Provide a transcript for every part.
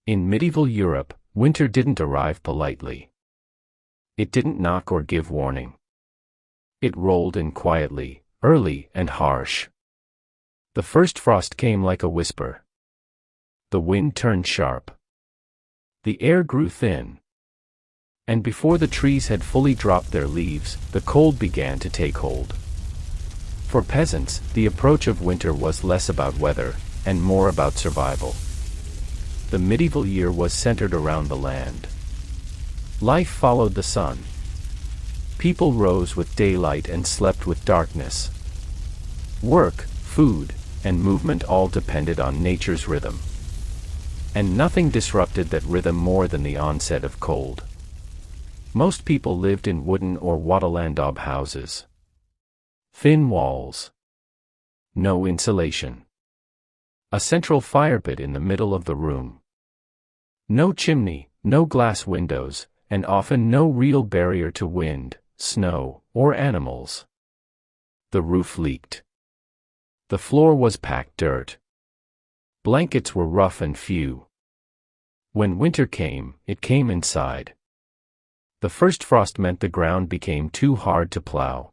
In medieval Europe, winter didn't arrive politely. It didn't knock or give warning. It rolled in quietly, early and harsh. The first frost came like a whisper. The wind turned sharp. The air grew thin. And before the trees had fully dropped their leaves, the cold began to take hold. For peasants, the approach of winter was less about weather, and more about survival. The medieval year was centered around the land. Life followed the sun. People rose with daylight and slept with darkness. Work, food, and movement all depended on nature's rhythm. And nothing disrupted that rhythm more than the onset of cold. Most people lived in wooden or wattle daub houses. Thin walls. No insulation. A central fire pit in the middle of the room. No chimney, no glass windows, and often no real barrier to wind, snow, or animals. The roof leaked. The floor was packed dirt. Blankets were rough and few. When winter came, it came inside. The first frost meant the ground became too hard to plow.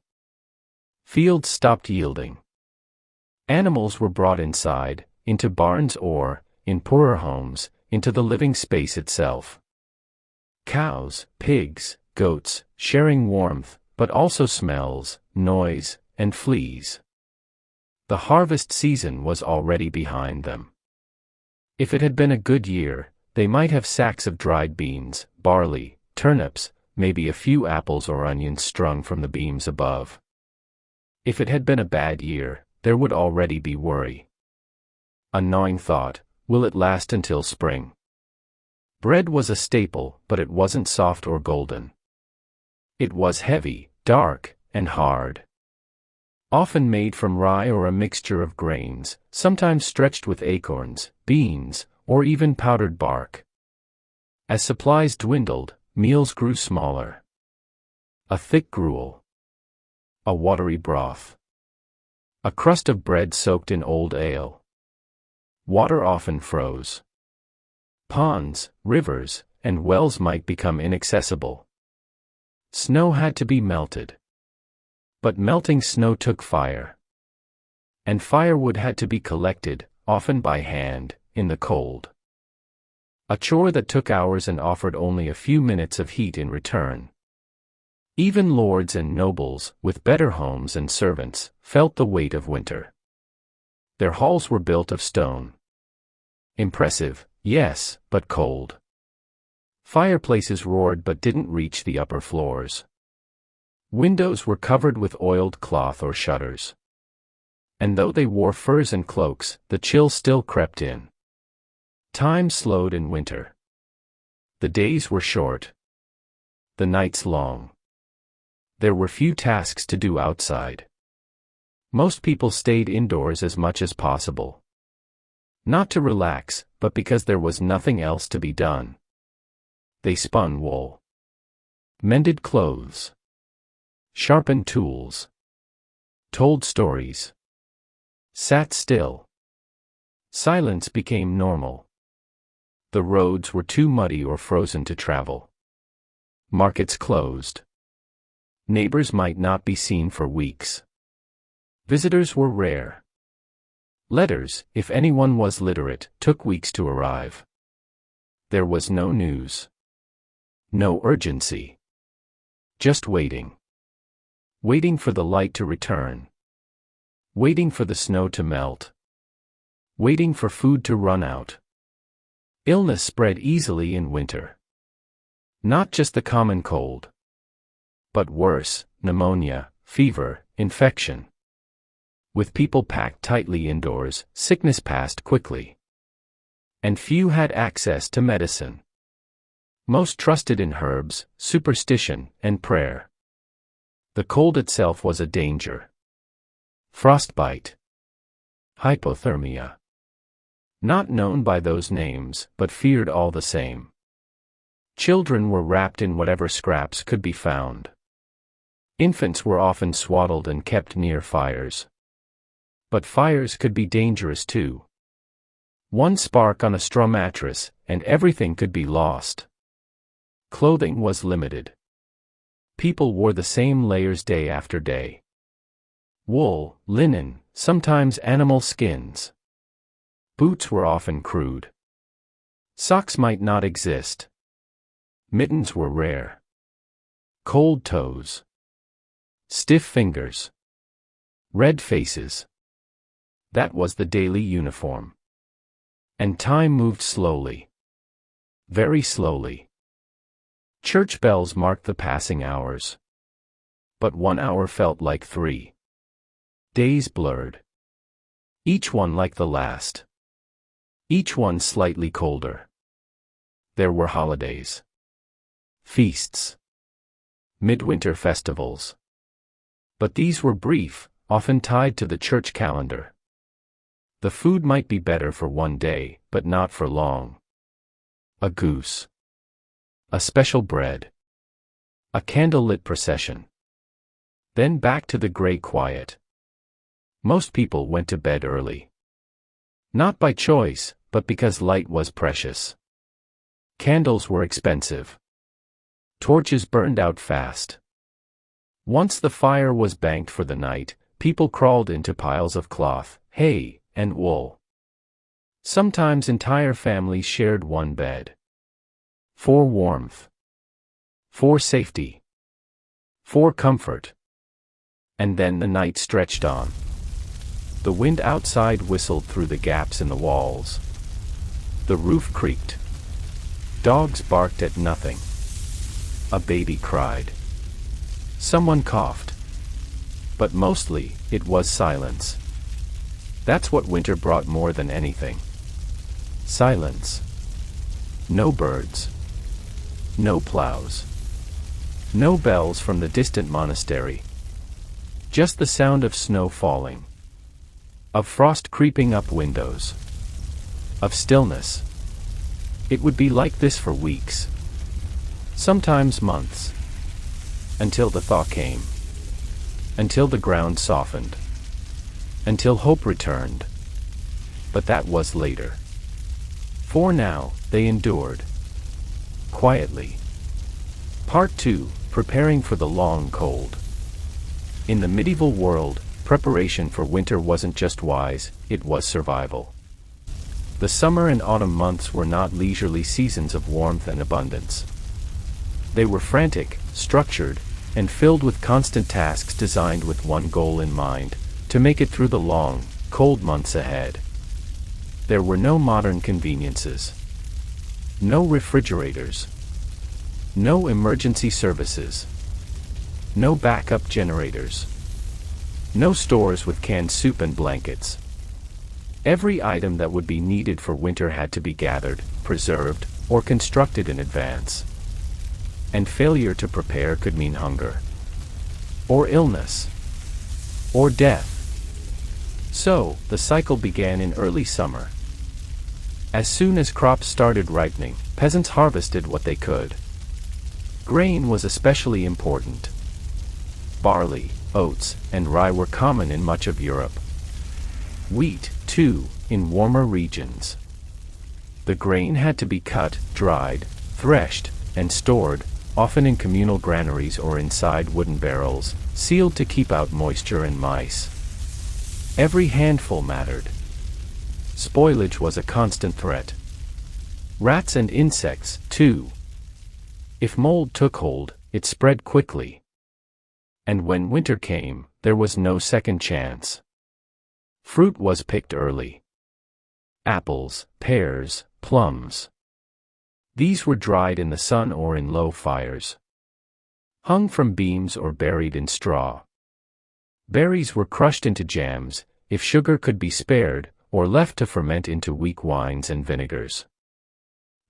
Fields stopped yielding. Animals were brought inside, into barns or, in poorer homes, into the living space itself. Cows, pigs, goats, sharing warmth, but also smells, noise, and fleas. The harvest season was already behind them. If it had been a good year, they might have sacks of dried beans, barley, turnips, maybe a few apples or onions strung from the beams above. If it had been a bad year, there would already be worry. A gnawing thought, will it last until spring? Bread was a staple, but it wasn't soft or golden. It was heavy, dark, and hard. Often made from rye or a mixture of grains, sometimes stretched with acorns, beans, or even powdered bark. As supplies dwindled, meals grew smaller. A thick gruel. A watery broth. A crust of bread soaked in old ale. Water often froze. Ponds, rivers, and wells might become inaccessible. Snow had to be melted. But melting snow took fire. And firewood had to be collected, often by hand, in the cold. A chore that took hours and offered only a few minutes of heat in return. Even lords and nobles, with better homes and servants, felt the weight of winter. Their halls were built of stone. Impressive, yes, but cold. Fireplaces roared but didn't reach the upper floors. Windows were covered with oiled cloth or shutters. And though they wore furs and cloaks, the chill still crept in. Time slowed in winter. The days were short. The nights long. There were few tasks to do outside. Most people stayed indoors as much as possible. Not to relax, but because there was nothing else to be done. They spun wool. Mended clothes. Sharpened tools. Told stories. Sat still. Silence became normal. The roads were too muddy or frozen to travel. Markets closed. Neighbors might not be seen for weeks. Visitors were rare. Letters, if anyone was literate, took weeks to arrive. There was no news. No urgency. Just waiting. Waiting for the light to return. Waiting for the snow to melt. Waiting for food to run out. Illness spread easily in winter. Not just the common cold. But worse, pneumonia, fever, infection. With people packed tightly indoors, sickness passed quickly. And few had access to medicine. Most trusted in herbs, superstition, and prayer. The cold itself was a danger. Frostbite. Hypothermia. Not known by those names, but feared all the same. Children were wrapped in whatever scraps could be found. Infants were often swaddled and kept near fires. But fires could be dangerous too. One spark on a straw mattress, and everything could be lost. Clothing was limited. People wore the same layers day after day. Wool, linen, sometimes animal skins. Boots were often crude. Socks might not exist. Mittens were rare. Cold toes. Stiff fingers. Red faces. That was the daily uniform. And time moved slowly. Very slowly. Church bells marked the passing hours. But 1 hour felt like 3. Days blurred. Each one like the last. Each one slightly colder. There were holidays. Feasts. Midwinter festivals. But these were brief, often tied to the church calendar. The food might be better for one day, but not for long. A goose. A special bread. A candle-lit procession. Then back to the gray quiet. Most people went to bed early. Not by choice, but because light was precious. Candles were expensive. Torches burned out fast. Once the fire was banked for the night, people crawled into piles of cloth, hay, and wool. Sometimes entire families shared one bed. For warmth. For safety. For comfort. And then the night stretched on. The wind outside whistled through the gaps in the walls. The roof creaked. Dogs barked at nothing. A baby cried. Someone coughed. But mostly, it was silence. That's what winter brought more than anything. Silence. No birds. No plows. No bells from the distant monastery. Just the sound of snow falling. Of frost creeping up windows. Of stillness. It would be like this for weeks. Sometimes months. Until the thaw came. Until the ground softened. Until hope returned. But that was later. For now, they endured. Quietly. Part 2, Preparing for the Long Cold. In the medieval world, preparation for winter wasn't just wise, it was survival. The summer and autumn months were not leisurely seasons of warmth and abundance. They were frantic, structured, and filled with constant tasks designed with one goal in mind: to make it through the long, cold months ahead. There were no modern conveniences. No refrigerators. No emergency services. No backup generators. No stores with canned soup and blankets. Every item that would be needed for winter had to be gathered, preserved, or constructed in advance. And failure to prepare could mean hunger. Or illness. Or death. So, the cycle began in early summer. As soon as crops started ripening, peasants harvested what they could. Grain was especially important. Barley, oats, and rye were common in much of Europe. Wheat, too, in warmer regions. The grain had to be cut, dried, threshed, and stored, often in communal granaries or inside wooden barrels, sealed to keep out moisture and mice. Every handful mattered. Spoilage was a constant threat. Rats and insects, too. If mold took hold, it spread quickly. And when winter came, there was no second chance. Fruit was picked early. Apples, pears, plums. These were dried in the sun or in low fires. Hung from beams or buried in straw. Berries were crushed into jams, if sugar could be spared, or left to ferment into weak wines and vinegars.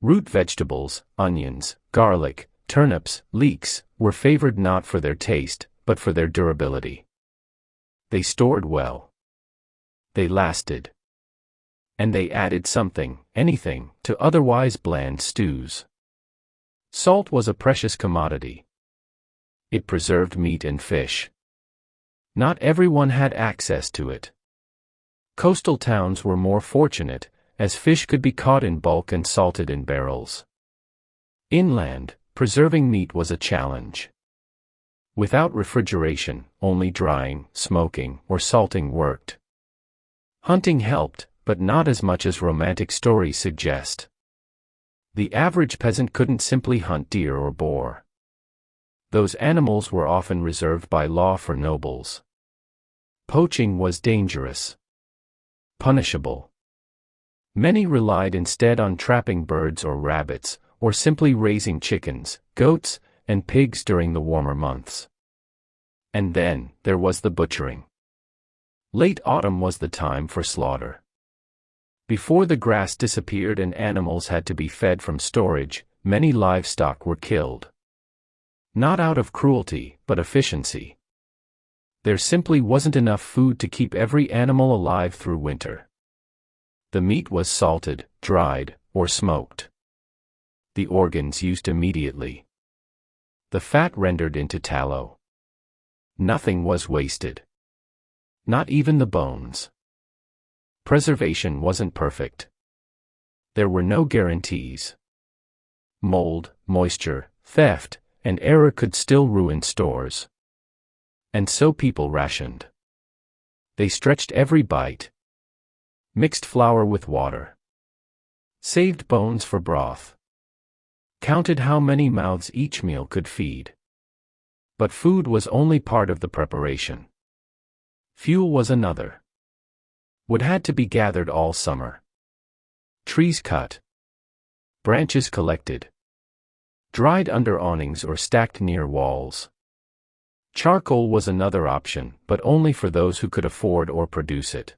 Root vegetables, onions, garlic, turnips, leeks, were favored not for their taste, but for their durability. They stored well. They lasted. And they added something, anything, to otherwise bland stews. Salt was a precious commodity. It preserved meat and fish. Not everyone had access to it. Coastal towns were more fortunate, as fish could be caught in bulk and salted in barrels. Inland, preserving meat was a challenge. Without refrigeration, only drying, smoking, or salting worked. Hunting helped, but not as much as romantic stories suggest. The average peasant couldn't simply hunt deer or boar. Those animals were often reserved by law for nobles. Poaching was dangerous. Punishable. Many relied instead on trapping birds or rabbits, or simply raising chickens, goats, and pigs during the warmer months. And then, there was the butchering. Late autumn was the time for slaughter. Before the grass disappeared and animals had to be fed from storage, many livestock were killed. Not out of cruelty, but efficiency. There simply wasn't enough food to keep every animal alive through winter. The meat was salted, dried, or smoked. The organs used immediately. The fat rendered into tallow. Nothing was wasted. Not even the bones. Preservation wasn't perfect. There were no guarantees. Mold, moisture, theft, and error could still ruin stores. And so people rationed. They stretched every bite. Mixed flour with water. Saved bones for broth. Counted how many mouths each meal could feed. But food was only part of the preparation. Fuel was another. Wood had to be gathered all summer. Trees cut. Branches collected. Dried under awnings or stacked near walls. Charcoal was another option, but only for those who could afford or produce it.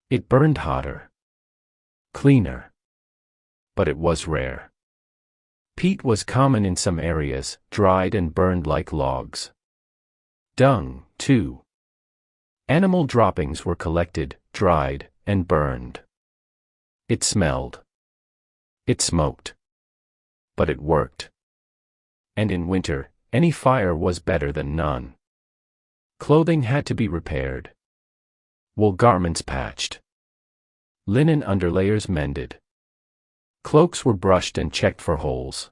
It burned hotter. Cleaner. But it was rare. Peat was common in some areas, dried and burned like logs. Dung, too. Animal droppings were collected, dried, and burned. It smelled. It smoked. But it worked. And in winter, any fire was better than none. Clothing had to be repaired. Wool garments patched. Linen underlayers mended. Cloaks were brushed and checked for holes.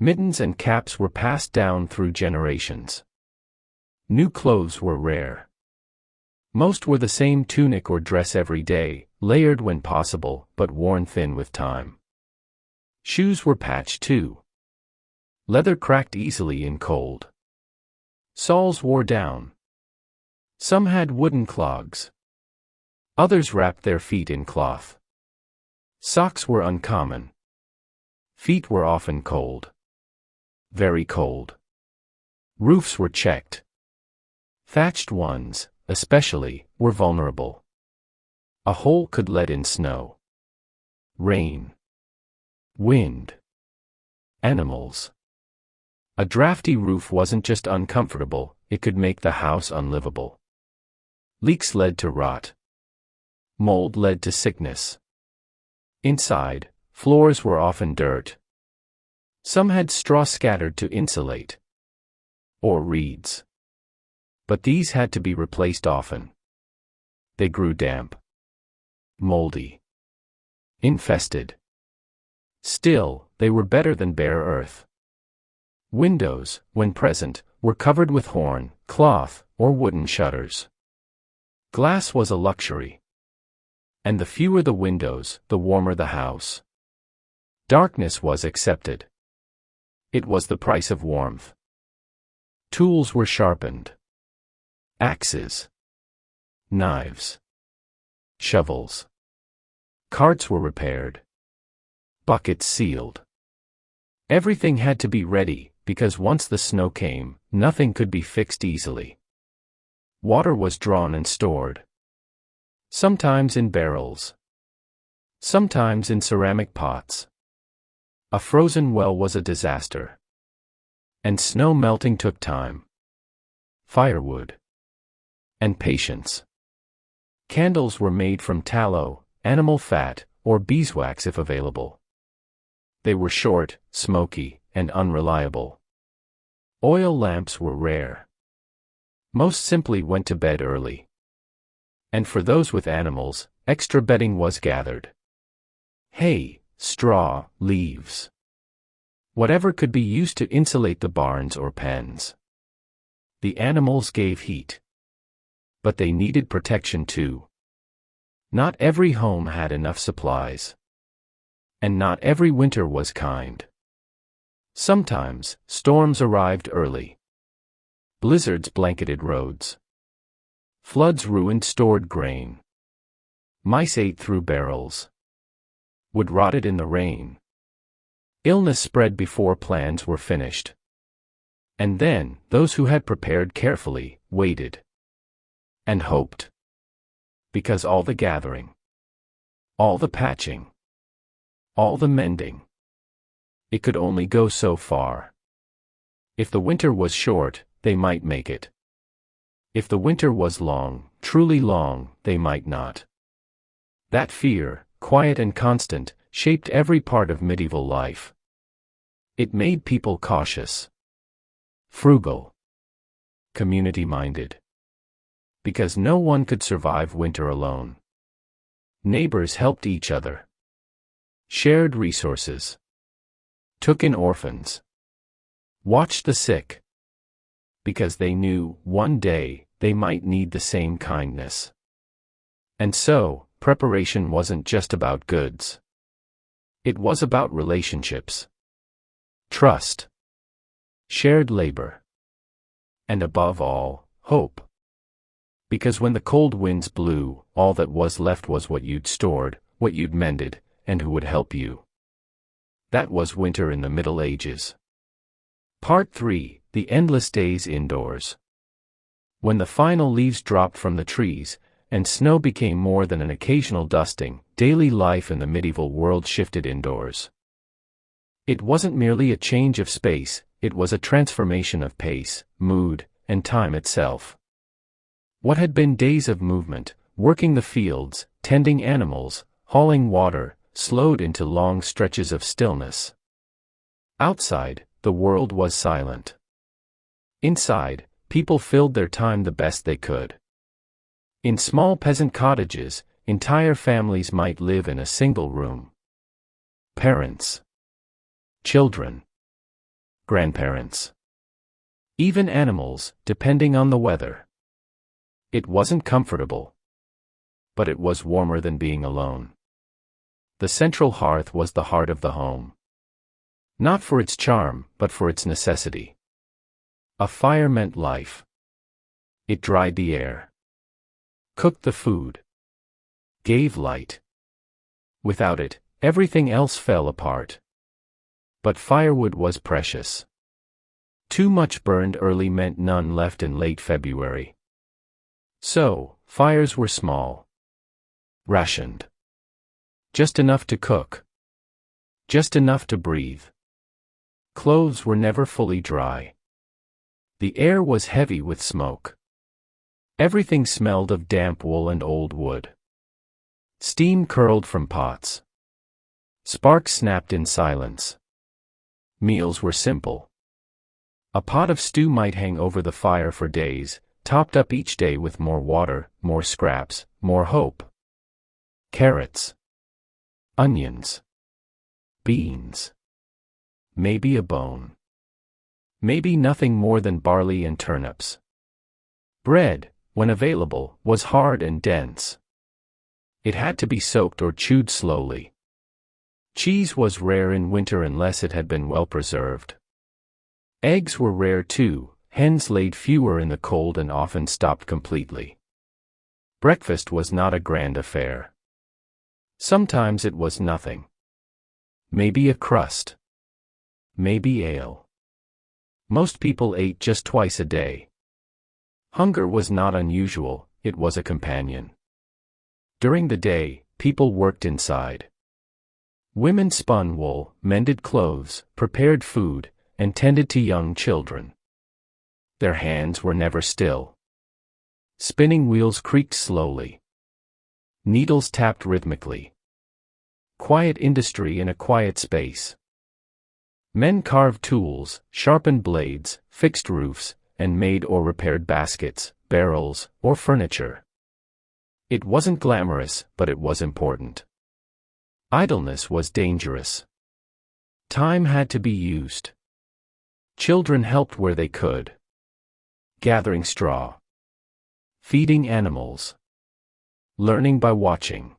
Mittens and caps were passed down through generations. New clothes were rare. Most were the same tunic or dress every day, layered when possible, but worn thin with time. Shoes were patched too. Leather cracked easily in cold. Soles wore down. Some had wooden clogs. Others wrapped their feet in cloth. Socks were uncommon. Feet were often cold. Very cold. Roofs were checked. Thatched ones, especially, were vulnerable. A hole could let in snow. Rain. Wind. Animals. A drafty roof wasn't just uncomfortable, it could make the house unlivable. Leaks led to rot. Mold led to sickness. Inside, floors were often dirt. Some had straw scattered to insulate. Or reeds. But these had to be replaced often. They grew damp. Moldy. Infested. Still, they were better than bare earth. Windows, when present, were covered with horn, cloth, or wooden shutters. Glass was a luxury. And the fewer the windows, the warmer the house. Darkness was accepted. It was the price of warmth. Tools were sharpened. Axes. Knives. Shovels. Carts were repaired. Buckets sealed. Everything had to be ready, because once the snow came, nothing could be fixed easily. Water was drawn and stored. Sometimes in barrels. Sometimes in ceramic pots. A frozen well was a disaster. And snow melting took time. Firewood. And patience. Candles were made from tallow, animal fat, or beeswax if available. They were short, smoky, and unreliable. Oil lamps were rare. Most simply went to bed early. And for those with animals, Extra bedding was gathered. Hay, straw, leaves. Whatever could be used to insulate the barns or pens. The animals gave heat. But they needed protection too. Not every home had enough supplies. And not every winter was kind. Sometimes, storms arrived early. Blizzards blanketed roads. Floods ruined stored grain. Mice ate through barrels. Wood rotted in the rain. Illness spread before plans were finished. And then, those who had prepared carefully, waited. And hoped. Because all the gathering. All the patching. All the mending. It could only go so far. If the winter was short, they might make it. If the winter was long, truly long, they might not. That fear, quiet and constant, shaped every part of medieval life. It made people cautious. Frugal. Community-minded. Because no one could survive winter alone. Neighbors helped each other. Shared resources. Took in orphans. Watched the sick. Because they knew, one day, they might need the same kindness. And so, preparation wasn't just about goods. It was about relationships. Trust. Shared labor. And above all, hope. Because when the cold winds blew, all that was left was what you'd stored, what you'd mended, and who would help you. That was winter in the Middle Ages. Part 3, The Endless Days Indoors. When the final leaves dropped from the trees, and snow became more than an occasional dusting, daily life in the medieval world shifted indoors. It wasn't merely a change of space, it was a transformation of pace, mood, and time itself. What had been days of movement, working the fields, tending animals, hauling water, slowed into long stretches of stillness. Outside, the world was silent. Inside, people filled their time the best they could. In small peasant cottages, entire families might live in a single room. Parents. Children. Grandparents. Even animals, depending on the weather. It wasn't comfortable. But it was warmer than being alone. The central hearth was the heart of the home. Not for its charm, but for its necessity. A fire meant life. It dried the air. Cooked the food. Gave light. Without it, everything else fell apart. But firewood was precious. Too much burned early meant none left in late February. So, fires were small. Rationed. Just enough to cook. Just enough to breathe. Clothes were never fully dry. The air was heavy with smoke. Everything smelled of damp wool and old wood. Steam curled from pots. Sparks snapped in silence. Meals were simple. A pot of stew might hang over the fire for days, topped up each day with more water, more scraps, more hope. Carrots. Onions. Beans. Maybe a bone. Maybe nothing more than barley and turnips. Bread, when available, was hard and dense. It had to be soaked or chewed slowly. Cheese was rare in winter unless it had been well preserved. Eggs were rare too, hens laid fewer in the cold and often stopped completely. Breakfast was not a grand affair. Sometimes it was nothing. Maybe a crust. Maybe ale. Most people ate just twice a day. Hunger was not unusual, it was a companion. During the day, people worked inside. Women spun wool, mended clothes, prepared food, and tended to young children. Their hands were never still. Spinning wheels creaked slowly. Needles tapped rhythmically. Quiet industry in a quiet space. Men carved tools, sharpened blades, fixed roofs, and made or repaired baskets, barrels, or furniture. It wasn't glamorous, but it was important. Idleness was dangerous. Time had to be used. Children helped where they could. Gathering straw. Feeding animals. Learning by watching.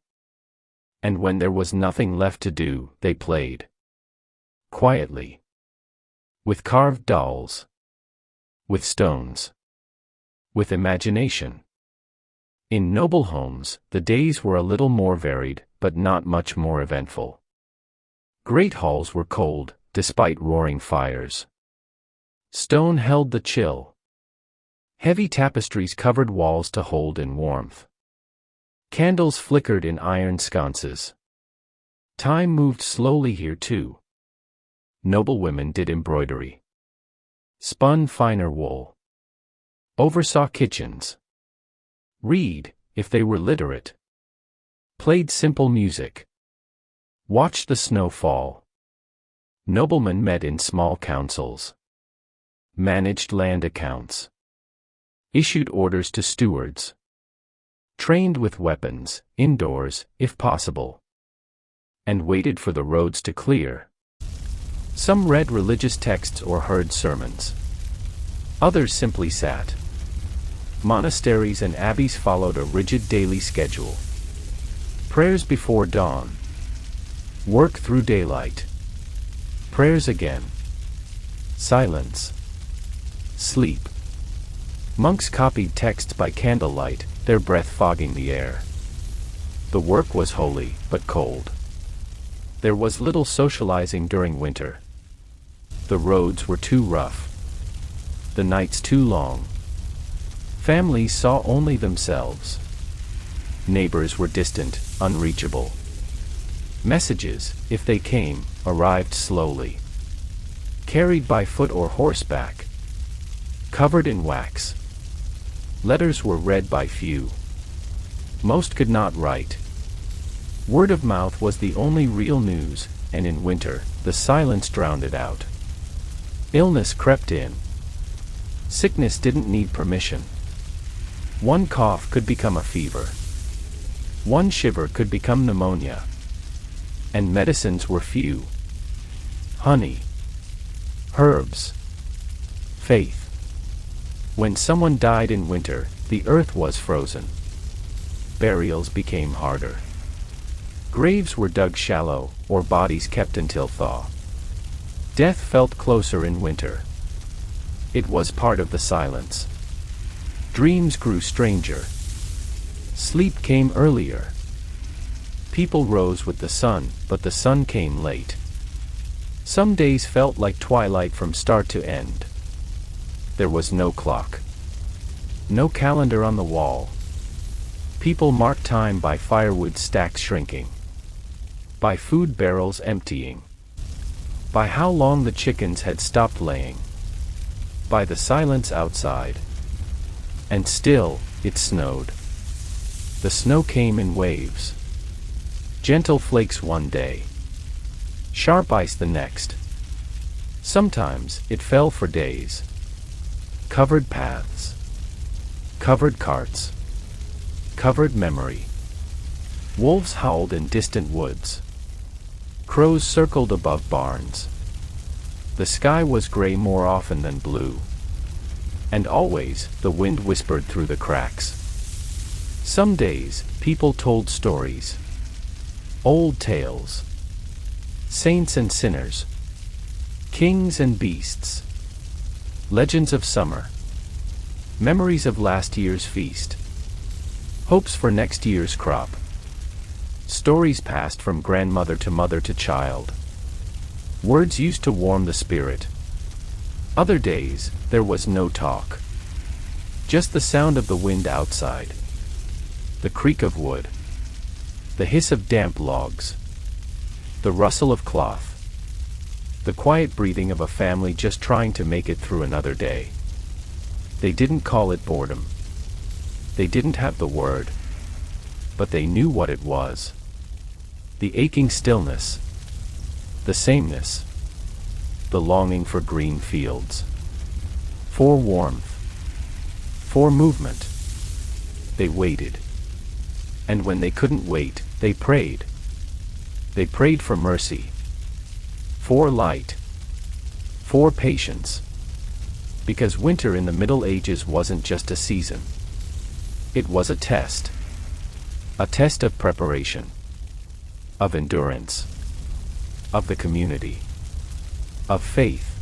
And when there was nothing left to do, they played. Quietly. With carved dolls. With stones. With imagination. In noble homes, the days were a little more varied, but not much more eventful. Great halls were cold, despite roaring fires. Stone held the chill. Heavy tapestries covered walls to hold in warmth. Candles flickered in iron sconces. Time moved slowly here too. Noble women did embroidery. Spun finer wool. Oversaw kitchens. Read, if they were literate. Played simple music. Watched the snow fall. Noblemen met in small councils. Managed land accounts. Issued orders to stewards. Trained with weapons, indoors, if possible. And waited for the roads to clear. Some read religious texts or heard sermons. Others simply sat. Monasteries and abbeys followed a rigid daily schedule. Prayers before dawn. Work through daylight. Prayers again. Silence. Sleep. Monks copied texts by candlelight, their breath fogging the air. The work was holy, but cold. There was little socializing during winter. The roads were too rough. The nights too long. Families saw only themselves. Neighbors were distant, unreachable. Messages, if they came, arrived slowly. Carried by foot or horseback. Covered in wax. Letters were read by few. Most could not write. Word of mouth was the only real news, and in winter, the silence drowned it out. Illness crept in. Sickness didn't need permission. One cough could become a fever. One shiver could become pneumonia. And medicines were few. Honey. Herbs. Faith. When someone died in winter, the earth was frozen. Burials became harder. Graves were dug shallow, or bodies kept until thaw. Death felt closer in winter. It was part of the silence. Dreams grew stranger. Sleep came earlier. People rose with the sun, but the sun came late. Some days felt like twilight from start to end. There was no clock. No calendar on the wall. People marked time by firewood stacks shrinking. By food barrels emptying. By how long the chickens had stopped laying. By the silence outside. And still, it snowed. The snow came in waves. Gentle flakes one day. Sharp ice the next. Sometimes, it fell for days. Covered paths. Covered carts. Covered memory. Wolves howled in distant woods. Crows circled above barns. The sky was gray more often than blue. And always, the wind whispered through the cracks. Some days, people told stories. Old tales. Saints and sinners. Kings and beasts. Legends of summer. Memories of last year's feast. Hopes for next year's crop. Stories passed from grandmother to mother to child. Words used to warm the spirit. Other days, there was no talk. Just the sound of the wind outside. The creak of wood. The hiss of damp logs. The rustle of cloth. The quiet breathing of a family just trying to make it through another day. They didn't call it boredom. They didn't have the word. But they knew what it was. The aching stillness. The sameness. The longing for green fields. For warmth. For movement. They waited. And when they couldn't wait, they prayed. They prayed for mercy, for light, for patience. Because winter in the Middle Ages wasn't just a season. It was a test. A test of preparation, of endurance, of the community, of faith.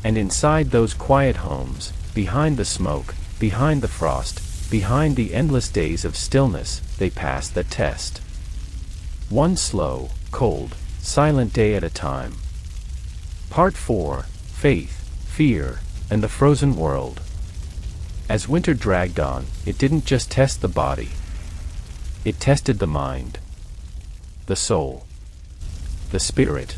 And inside those quiet homes, behind the smoke, behind the frost, behind the endless days of stillness, they passed that test. One slow, cold, silent day at a time. Part 4, Faith, Fear, and the Frozen World. As winter dragged on, it didn't just test the body. It tested the mind, the soul, the spirit.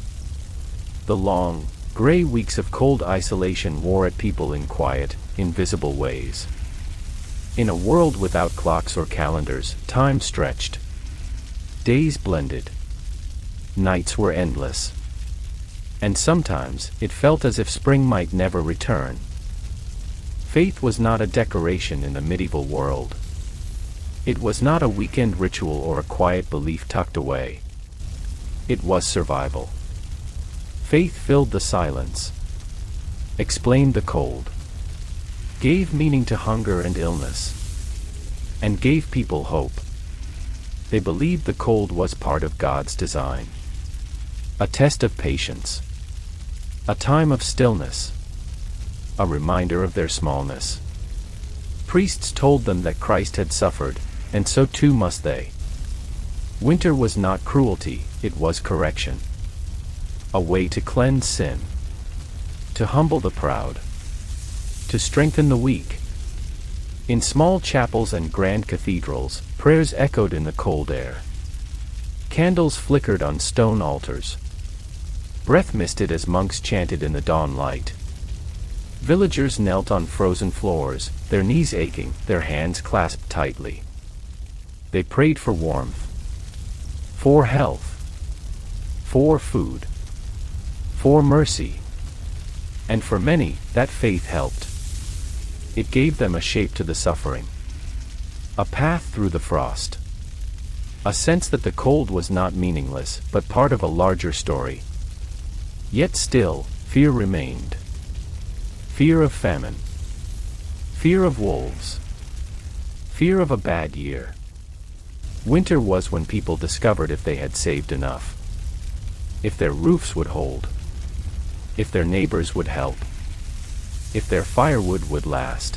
The long, gray weeks of cold isolation wore at people in quiet, invisible ways. In a world without clocks or calendars, time stretched. Days blended. Nights were endless. And sometimes, it felt as if spring might never return. Faith was not a decoration in the medieval world. It was not a weekend ritual or a quiet belief tucked away. It was survival. Faith filled the silence, explained the cold, gave meaning to hunger and illness, and gave people hope. They believed the cold was part of God's design. A test of patience. A time of stillness. A reminder of their smallness. Priests told them that Christ had suffered, and so too must they. Winter was not cruelty, it was correction. A way to cleanse sin. To humble the proud. To strengthen the weak. In small chapels and grand cathedrals, prayers echoed in the cold air. Candles flickered on stone altars. Breath misted as monks chanted in the dawn light. Villagers knelt on frozen floors, their knees aching, their hands clasped tightly. They prayed for warmth, for health, for food, for mercy. And for many, that faith helped. It gave them a shape to the suffering, a path through the frost, a sense that the cold was not meaningless, but part of a larger story. Yet still, fear remained. Fear of famine, fear of wolves, fear of a bad year. Winter was when people discovered if they had saved enough, if their roofs would hold, if their neighbors would help, if their firewood would last.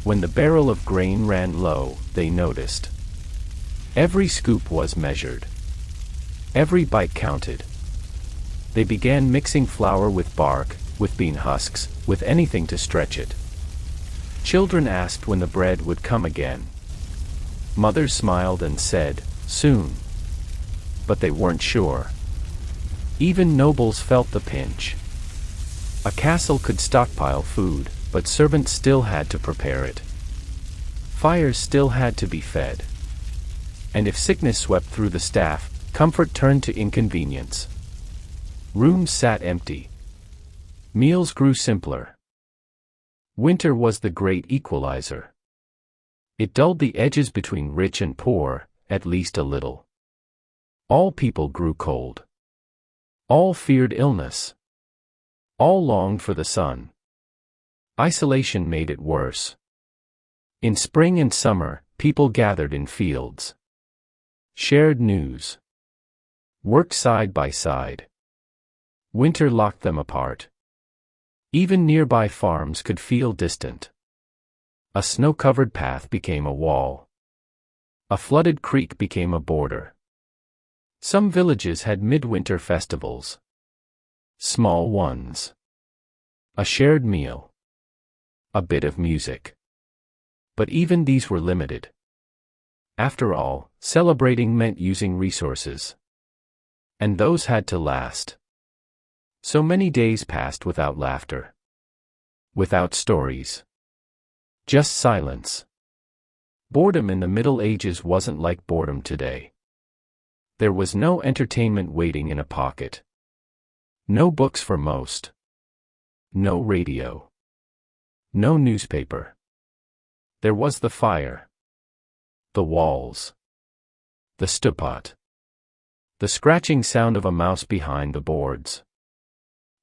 When the barrel of grain ran low, they noticed. Every scoop was measured. Every bite counted. They began mixing flour with bark, with bean husks, with anything to stretch it. Children asked when the bread would come again. Mothers smiled and said, soon. But they weren't sure. Even nobles felt the pinch. A castle could stockpile food, but servants still had to prepare it. Fires still had to be fed. And if sickness swept through the staff, comfort turned to inconvenience. Rooms sat empty. Meals grew simpler. Winter was the great equalizer. It dulled the edges between rich and poor, at least a little. All people grew cold. All feared illness. All longed for the sun. Isolation made it worse. In spring and summer, people gathered in fields. Shared news. Worked side by side. Winter locked them apart. Even nearby farms could feel distant. A snow-covered path became a wall. A flooded creek became a border. Some villages had midwinter festivals. Small ones. A shared meal. A bit of music. But even these were limited. After all, celebrating meant using resources. And those had to last. So many days passed without laughter. Without stories. Just silence. Boredom in the Middle Ages wasn't like boredom today. There was no entertainment waiting in a pocket. No books for most. No radio. No newspaper. There was the fire. The walls. The stupot. The scratching sound of a mouse behind the boards.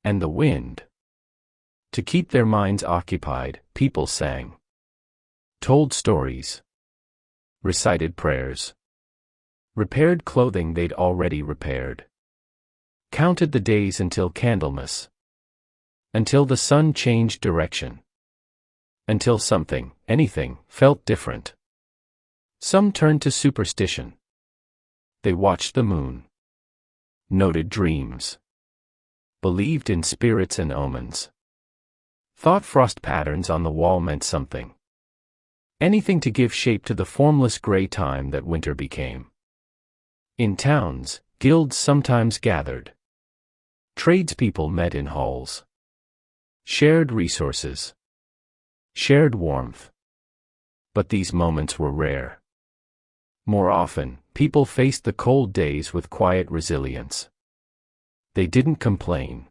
And the wind. To keep their minds occupied, people sang. Told stories. Recited prayers. Repaired clothing they'd already repaired. Counted the days until Candlemas. Until the sun changed direction. Until something, anything, felt different. Some turned to superstition. They watched the moon. Noted dreams. Believed in spirits and omens. Thought frost patterns on the wall meant something. Anything to give shape to the formless gray time that winter became. In towns, guilds sometimes gathered. Tradespeople met in halls. Shared resources. Shared warmth. But these moments were rare. More often, people faced the cold days with quiet resilience. They didn't complain.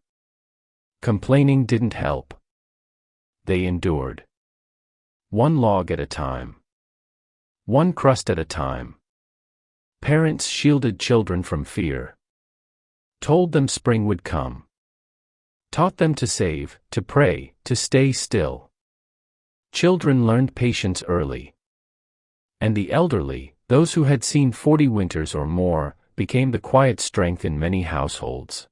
Complaining didn't help. They endured. One log at a time. One crust at a time. Parents shielded children from fear. Told them spring would come. Taught them to save, to pray, to stay still. Children learned patience early. And the elderly, those who had seen 40 winters or more, became the quiet strength in many households.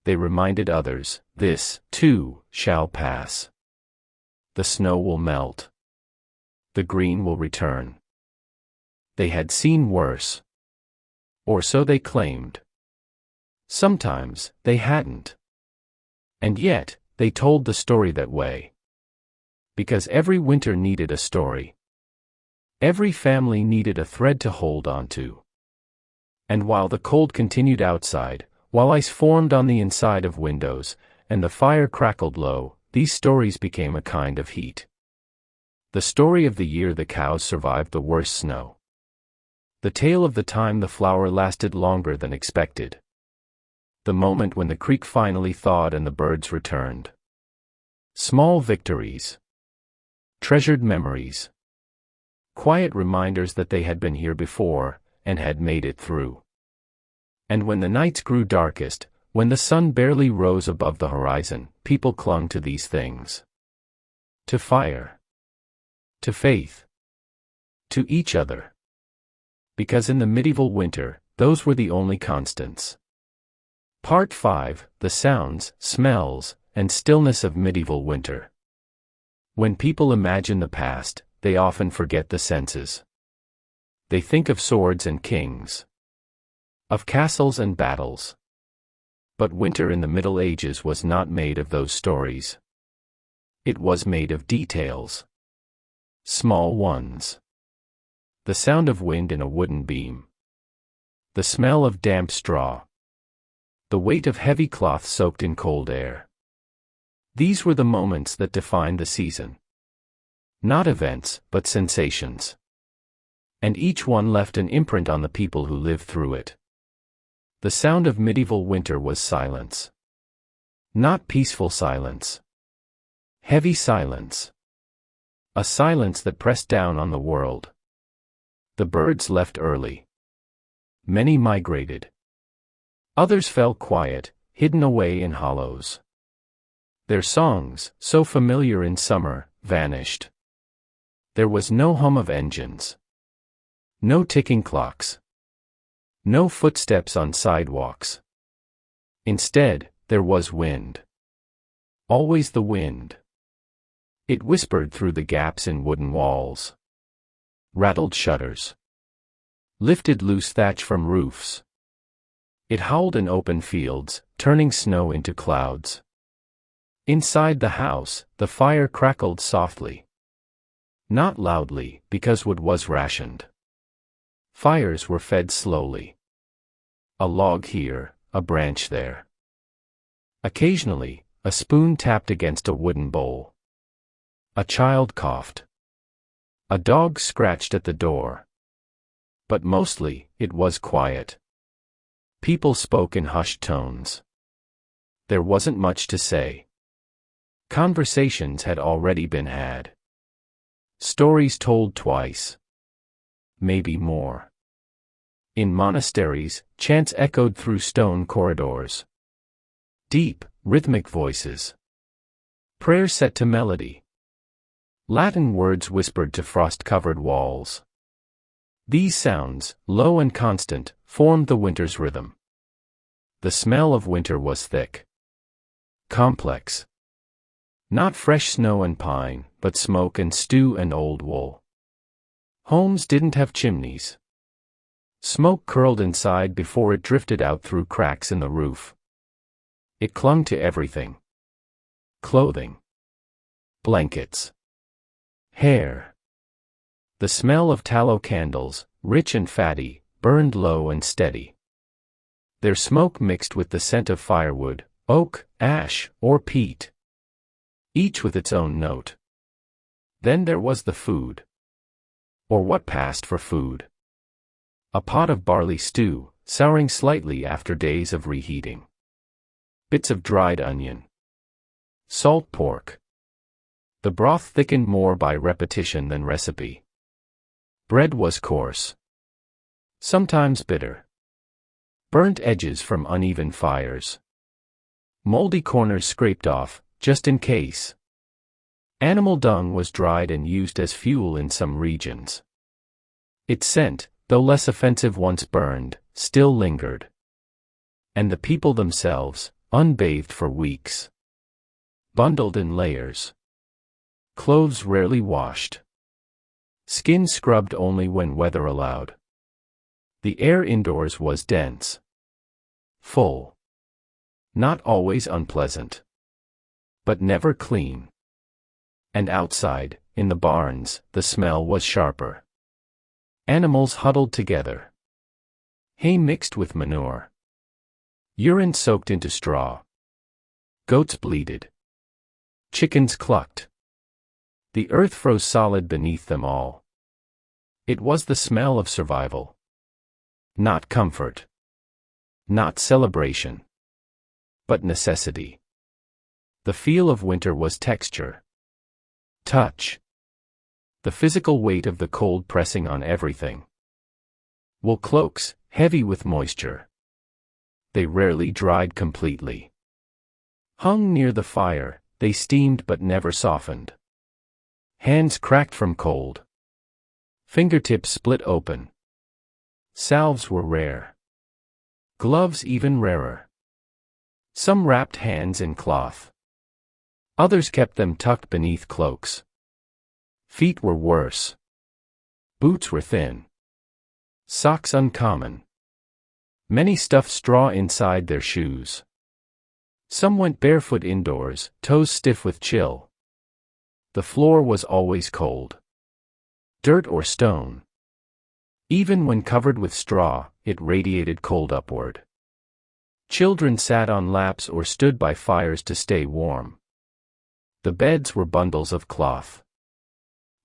They reminded others, this, too, shall pass. The snow will melt. The green will return. They had seen worse. Or so they claimed. Sometimes, they hadn't. And yet, they told the story that way. Because every winter needed a story. Every family needed a thread to hold on to. And while the cold continued outside, while ice formed on the inside of windows, and the fire crackled low, these stories became a kind of heat. The story of the year the cows survived the worst snow. The tale of the time the flower lasted longer than expected. The moment when the creek finally thawed and the birds returned. Small victories. Treasured memories. Quiet reminders that they had been here before, and had made it through. And when the nights grew darkest, when the sun barely rose above the horizon, people clung to these things. To fire. To faith. To each other. Because in the medieval winter, those were the only constants. Part 5, The Sounds, Smells, and Stillness of Medieval Winter. When people imagine the past, they often forget the senses. They think of swords and kings. Of castles and battles. But winter in the Middle Ages was not made of those stories. It was made of details. Small ones. The sound of wind in a wooden beam. The smell of damp straw. The weight of heavy cloth soaked in cold air. These were the moments that defined the season. Not events, but sensations. And each one left an imprint on the people who lived through it. The sound of medieval winter was silence. Not peaceful silence. Heavy silence. A silence that pressed down on the world. The birds left early. Many migrated. Others fell quiet, hidden away in hollows. Their songs, so familiar in summer, vanished. There was no hum of engines. No ticking clocks. No footsteps on sidewalks. Instead, there was wind. Always the wind. It whispered through the gaps in wooden walls. Rattled shutters. Lifted loose thatch from roofs. It howled in open fields, turning snow into clouds. Inside the house, the fire crackled softly. Not loudly, because wood was rationed. Fires were fed slowly. A log here, a branch there. Occasionally, a spoon tapped against a wooden bowl. A child coughed. A dog scratched at the door. But mostly, it was quiet. People spoke in hushed tones. There wasn't much to say. Conversations had already been had. Stories told twice. maybe more. In monasteries, chants echoed through stone corridors. Deep, rhythmic voices. Prayers set to melody. Latin words whispered to frost-covered walls. These sounds, low and constant, formed the winter's rhythm. The smell of winter was thick. Complex. Not fresh snow and pine, but smoke and stew and old wool. Homes didn't have chimneys. Smoke curled inside before it drifted out through cracks in the roof. It clung to everything. Clothing. Blankets. Hair. The smell of tallow candles, rich and fatty, burned low and steady. Their smoke mixed with the scent of firewood, oak, ash, or peat. Each with its own note. Then there was the food. Or what passed for food. A pot of barley stew, souring slightly after days of reheating. Bits of dried onion. Salt pork. The broth thickened more by repetition than recipe. Bread was coarse. Sometimes bitter. Burnt edges from uneven fires. Moldy corners scraped off, just in case. Animal dung was dried and used as fuel in some regions. Its scent, though less offensive once burned, still lingered. And the people themselves, unbathed for weeks. Bundled in layers. Clothes rarely washed. Skin scrubbed only when weather allowed. The air indoors was dense. Full. Not always unpleasant. But never clean. And outside, in the barns, the smell was sharper. Animals huddled together. Hay mixed with manure. Urine soaked into straw. Goats bleated. Chickens clucked. The earth froze solid beneath them all. It was the smell of survival. Not comfort. Not celebration. But necessity. The feel of winter was texture. Touch. The physical weight of the cold pressing on everything. Wool cloaks, heavy with moisture. They rarely dried completely. Hung near the fire, they steamed but never softened. Hands cracked from cold. Fingertips split open. Salves were rare. Gloves even rarer. Some wrapped hands in cloth. Others kept them tucked beneath cloaks. Feet were worse. Boots were thin. Socks uncommon. Many stuffed straw inside their shoes. Some went barefoot indoors, toes stiff with chill. The floor was always cold. Dirt or stone. Even when covered with straw, it radiated cold upward. Children sat on laps or stood by fires to stay warm. The beds were bundles of cloth.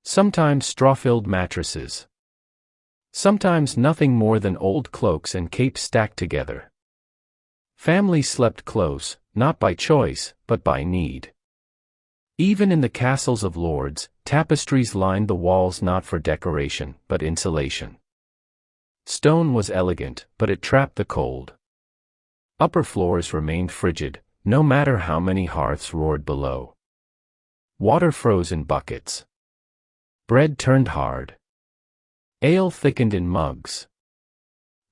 Sometimes straw-filled mattresses. Sometimes nothing more than old cloaks and capes stacked together. Families slept close, not by choice, but by need. Even in the castles of lords, tapestries lined the walls not for decoration, but insulation. Stone was elegant, but it trapped the cold. Upper floors remained frigid, no matter how many hearths roared below. Water froze in buckets. Bread turned hard. Ale thickened in mugs.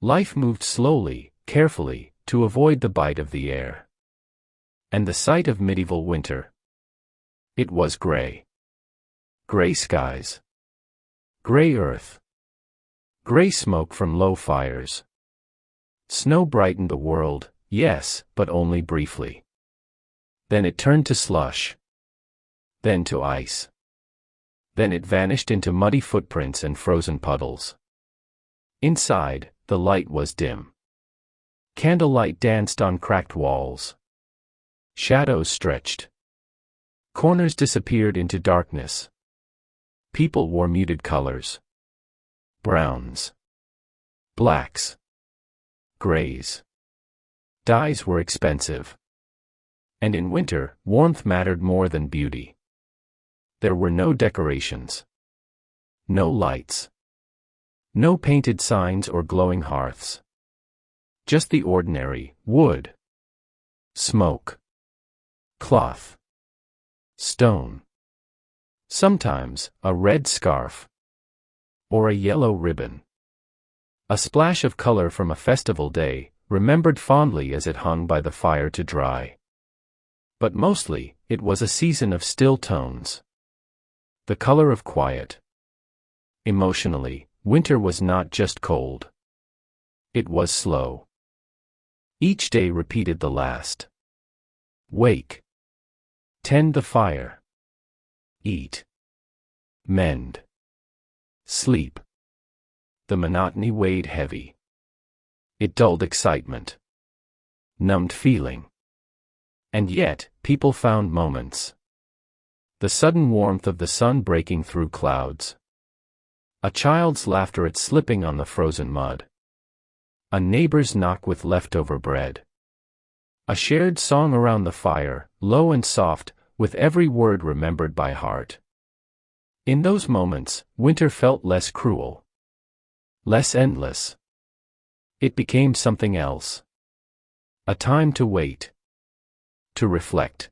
Life moved slowly, carefully, to avoid the bite of the air. And the sight of medieval winter. It was gray. Gray skies. Gray earth. Gray smoke from low fires. Snow brightened the world, yes, but only briefly. Then it turned to slush. Then to ice. Then it vanished into muddy footprints and frozen puddles. Inside, the light was dim. Candlelight danced on cracked walls. Shadows stretched. Corners disappeared into darkness. People wore muted colors. Browns. Blacks. Grays. Dyes were expensive. And in winter, warmth mattered more than beauty. There were no decorations. No lights. No painted signs or glowing hearths. Just the ordinary wood, smoke, cloth, stone. Sometimes a red scarf or a yellow ribbon. A splash of color from a festival day, remembered fondly as it hung by the fire to dry. But mostly, it was a season of still tones. The color of quiet. Emotionally, winter was not just cold. It was slow. Each day repeated the last. Wake. Tend the fire. Eat. Mend. Sleep. The monotony weighed heavy. It dulled excitement. Numbed feeling. And yet, people found moments. The sudden warmth of the sun breaking through clouds. A child's laughter at slipping on the frozen mud. A neighbor's knock with leftover bread. A shared song around the fire, low and soft, with every word remembered by heart. In those moments, winter felt less cruel. Less endless. It became something else. A time to wait. To reflect.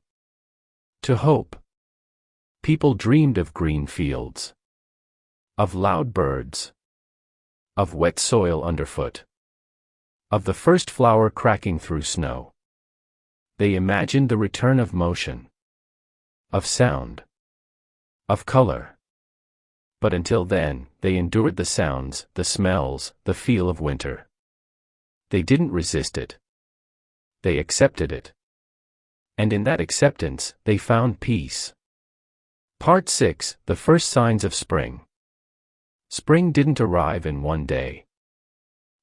To hope. People dreamed of green fields. Of loud birds. Of wet soil underfoot. Of the first flower cracking through snow. They imagined the return of motion. Of sound. Of color. But until then, they endured the sounds, the smells, the feel of winter. They didn't resist it. They accepted it. And in that acceptance, they found peace. Part 6: The First Signs of Spring. Spring didn't arrive in one day.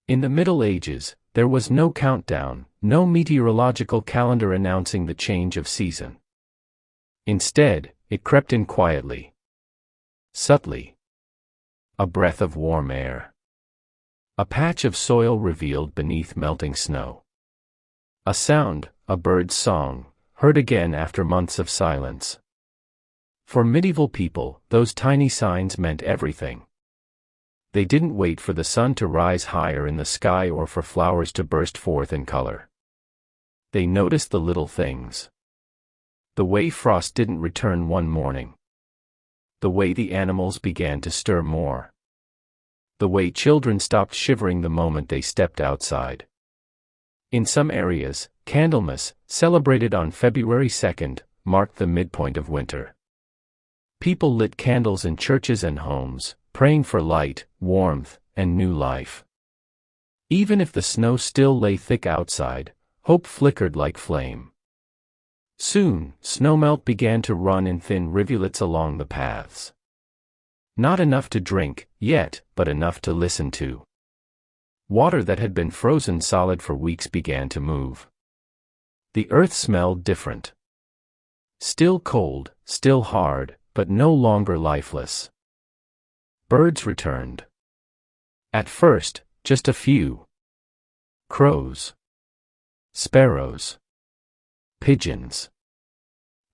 In the Middle Ages, there was no countdown, no meteorological calendar announcing the change of season. Instead, it crept in quietly. Subtly. A breath of warm air. A patch of soil revealed beneath melting snow. A sound, a bird's song, heard again after months of silence. For medieval people, those tiny signs meant everything. They didn't wait for the sun to rise higher in the sky or for flowers to burst forth in color. They noticed the little things. The way frost didn't return one morning. The way the animals began to stir more. The way children stopped shivering the moment they stepped outside. In some areas, Candlemas, celebrated on February 2nd, marked the midpoint of winter. People lit candles in churches and homes, praying for light, warmth, and new life. Even if the snow still lay thick outside, hope flickered like flame. Soon, snowmelt began to run in thin rivulets along the paths. Not enough to drink, yet, but enough to listen to. Water that had been frozen solid for weeks began to move. The earth smelled different. Still cold, still hard, but no longer lifeless. Birds returned. At first, just a few. Crows. Sparrows. Pigeons.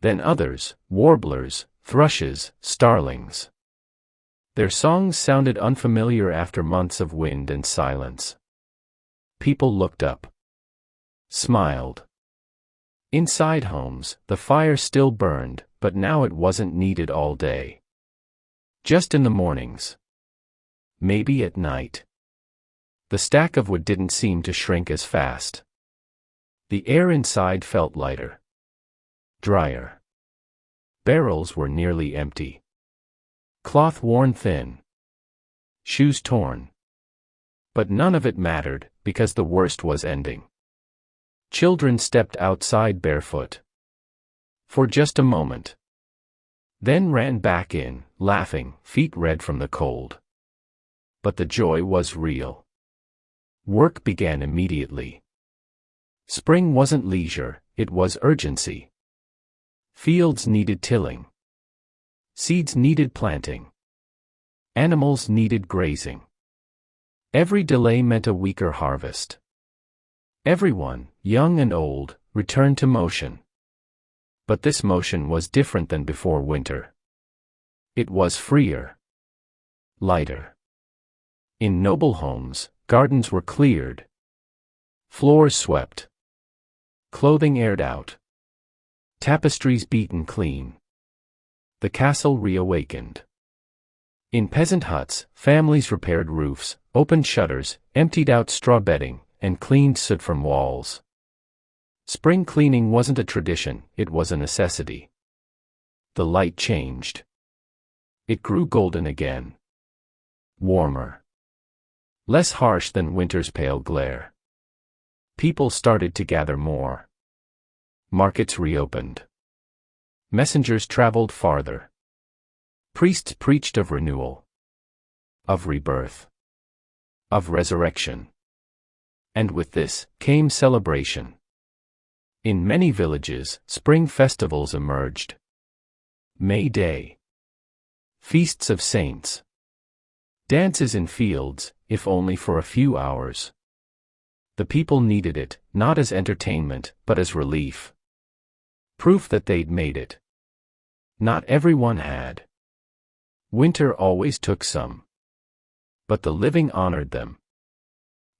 Then others, warblers, thrushes, starlings. Their songs sounded unfamiliar after months of wind and silence. People looked up. Smiled. Inside homes, the fire still burned, but now it wasn't needed all day. Just in the mornings. Maybe at night. The stack of wood didn't seem to shrink as fast. The air inside felt lighter. Drier. Barrels were nearly empty. Cloth worn thin. Shoes torn. But none of it mattered, because the worst was ending. Children stepped outside barefoot. For just a moment. Then ran back in, laughing, feet red from the cold. But the joy was real. Work began immediately. Spring wasn't leisure, it was urgency. Fields needed tilling. Seeds needed planting. Animals needed grazing. Every delay meant a weaker harvest. Everyone, young and old, returned to motion. But this motion was different than before winter. It was freer. Lighter. In noble homes, gardens were cleared, floors swept, clothing aired out, tapestries beaten clean. The castle reawakened. In peasant huts, families repaired roofs, opened shutters, emptied out straw bedding, and cleaned soot from walls. Spring cleaning wasn't a tradition, it was a necessity. The light changed. It grew golden again. Warmer. Less harsh than winter's pale glare. People started to gather more. Markets reopened. Messengers traveled farther. Priests preached of renewal, of rebirth, of resurrection. And with this came celebration. In many villages, spring festivals emerged. May Day. Feasts of saints. Dances in fields, if only for a few hours. The people needed it, not as entertainment, but as relief. Proof that they'd made it. Not everyone had. Winter always took some. But the living honored them.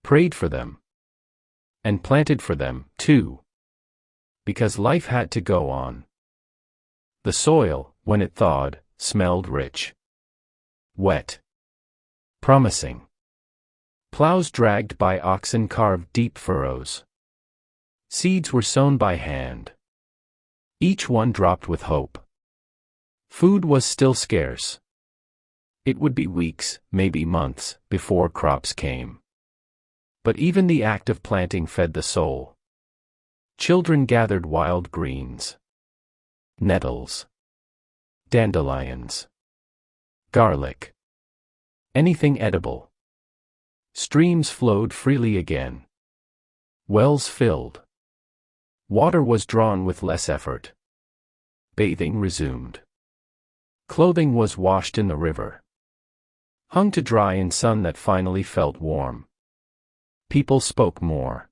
Prayed for them. And planted for them, too. Because life had to go on. The soil, when it thawed, smelled rich. Wet. Promising. Plows dragged by oxen carved deep furrows. Seeds were sown by hand. Each one dropped with hope. Food was still scarce. It would be weeks, maybe months, before crops came. But even the act of planting fed the soul. Children gathered wild greens. Nettles. Dandelions. Garlic. Anything edible. Streams flowed freely again. Wells filled. Water was drawn with less effort. Bathing resumed. Clothing was washed in the river. Hung to dry in sun that finally felt warm. People spoke more.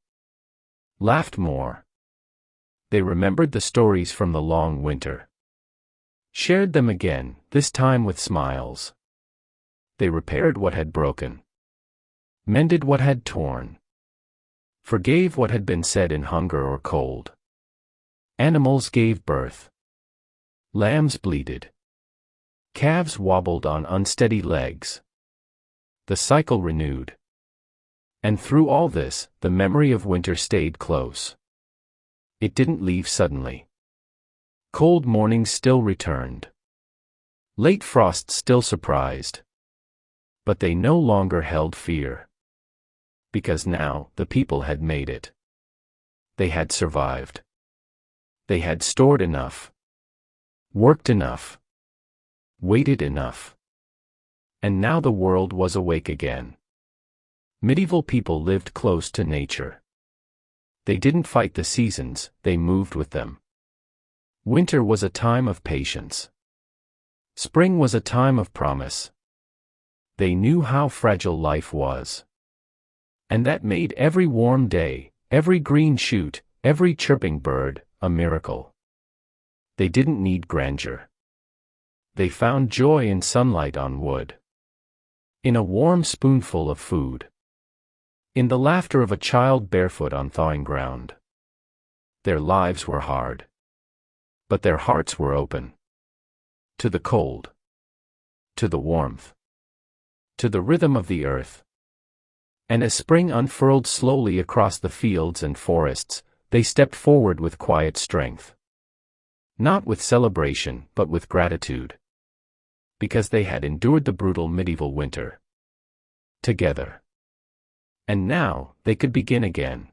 Laughed more. They remembered the stories from the long winter. Shared them again, this time with smiles. They repaired what had broken. Mended what had torn. Forgave what had been said in hunger or cold. Animals gave birth. Lambs bleated. Calves wobbled on unsteady legs. The cycle renewed. And through all this, the memory of winter stayed close. It didn't leave suddenly. Cold mornings still returned. Late frosts still surprised. But they no longer held fear. Because now, the people had made it. They had survived. They had stored enough. Worked enough. Waited enough. And now the world was awake again. Medieval people lived close to nature. They didn't fight the seasons, they moved with them. Winter was a time of patience. Spring was a time of promise. They knew how fragile life was. And that made every warm day, every green shoot, every chirping bird, a miracle. They didn't need grandeur. They found joy in sunlight on wood. In a warm spoonful of food. In the laughter of a child barefoot on thawing ground. Their lives were hard. But their hearts were open. To the cold. To the warmth. To the rhythm of the earth. And as spring unfurled slowly across the fields and forests, they stepped forward with quiet strength. Not with celebration, but with gratitude. Because they had endured the brutal medieval winter. Together. And now, they could begin again.